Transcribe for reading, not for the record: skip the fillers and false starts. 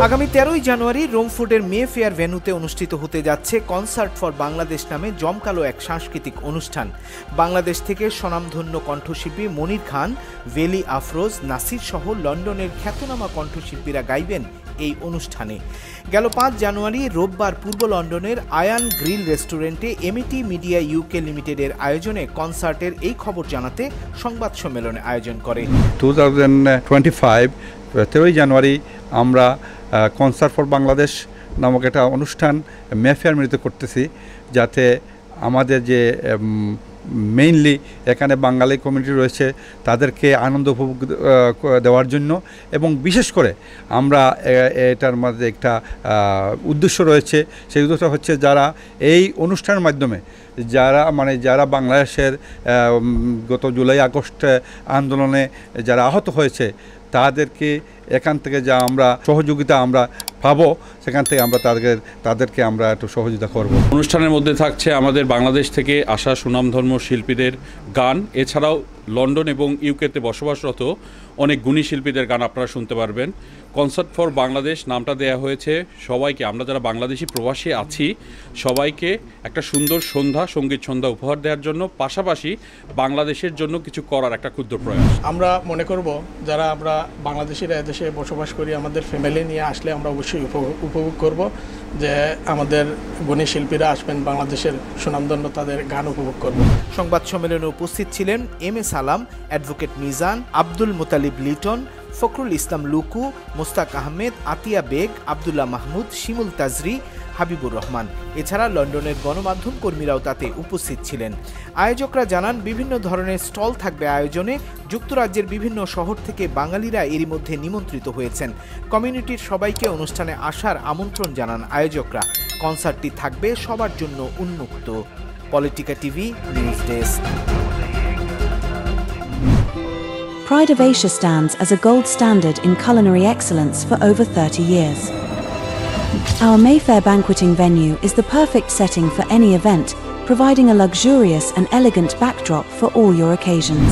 আগামী 13ই জানুয়ারি রোমফোর্ডের মে ফেয়ার ভেন্যুতে অনুষ্ঠিত হতে যাচ্ছে কনসার্ট ফর বাংলাদেশ নামে জমকালো এক সাংস্কৃতিক অনুষ্ঠান। বাংলাদেশ থেকে স্বনামধন্য কণ্ঠশিল্পী মনির খান, ভেলি আফরোজ, নাসির সহ লন্ডনের খ্যাতনামা কণ্ঠশিল্পীরা গাইবেন এই অনুষ্ঠানে। গেল 5 জানুয়ারি রোববার পূর্ব লন্ডনের আয়ান গ্রিল রেস্টুরেন্টে এমইটি মিডিয়া ইউকে লিমিটেডের আয়োজনে কনসার্টের এই খবর জানাতে সংবাদ সম্মেলনে আয়োজন করে। 2025 13ই জানুয়ারি আমরা কনসার্ট ফর বাংলাদেশ নামক একটা অনুষ্ঠান মে ফেয়ার মিলিত করতেছি, যাতে আমাদের যে মেইনলি এখানে বাঙালি কমিউনিটি রয়েছে তাদেরকে আনন্দ উপভোগ দেওয়ার জন্য, এবং বিশেষ করে আমরা এটার মধ্যে একটা উদ্দেশ্য রয়েছে। সেই উদ্দেশ্য হচ্ছে যারা এই অনুষ্ঠানের মাধ্যমে যারা বাংলাদেশের গত জুলাই আগস্ট আন্দোলনে যারা আহত হয়েছে তাদেরকে এখান থেকে যা আমরা সহযোগিতা আমরা পাবো, সেখান থেকে আমরা তাদেরকে আমরা একটু সহযোগিতা করব। অনুষ্ঠানের মধ্যে থাকছে আমাদের বাংলাদেশ থেকে আসা সুনামধন্য শিল্পীদের গান, এছাড়াও লন্ডন এবং ইউকেতে বসবাসরত অনেক গুণী শিল্পীদের গান আপনারা শুনতে পারবেন। কনসার্ট ফর বাংলাদেশ নামটা দেয়া হয়েছে সবাইকে, আমরা যারা বাংলাদেশি প্রবাসী আছি সবাইকে একটা সুন্দর সঙ্গীত সন্ধ্যা উপহার দেওয়ার জন্য, পাশাপাশি বাংলাদেশের জন্য কিছু করার একটা ক্ষুদ্র প্রয়াস। আমরা মনে করব যারা আমরা বাংলাদেশিরা এদেশে বসবাস করি, আমাদের ফ্যামিলি নিয়ে আসলে আমরা অবশ্যই উপভোগ করব যে আমাদের গুণী শিল্পীরা আসবেন, বাংলাদেশের সুনামধন্য তাদের গান উপভোগ করব। সংবাদ সম্মেলনে উপস্থিত ছিলেন এম এ সালাম, অ্যাডভোকেট মিজান, আব্দুল মোতালিব লিটন, ফখরুল ইসলাম লুকু, মোস্তাক আহমেদ, আতিয়া বেগ, আবদুল্লাহ মাহমুদ, শিমুল তাজরি, হাবিবুর রহমান। এছাড়া লন্ডনের গণমাধ্যম কর্মীরাও তাতে উপস্থিত ছিলেন। আয়োজকরা জানান বিভিন্ন ধরনের স্টল থাকবে আয়োজনে। যুক্তরাজ্যের বিভিন্ন শহর থেকে বাঙালিরা এরই মধ্যে নিমন্ত্রিত হয়েছেন। কমিউনিটির সবাইকে অনুষ্ঠানে আসার আমন্ত্রণ জানান আয়োজকরা। কনসার্টটি থাকবে সবার জন্য উন্মুক্ত। Politika TV news desk. Pride of Asia stands as a gold standard in culinary excellence for over 30 years. Our Mayfair banqueting venue is the perfect setting for any event, providing a luxurious and elegant backdrop for all your occasions.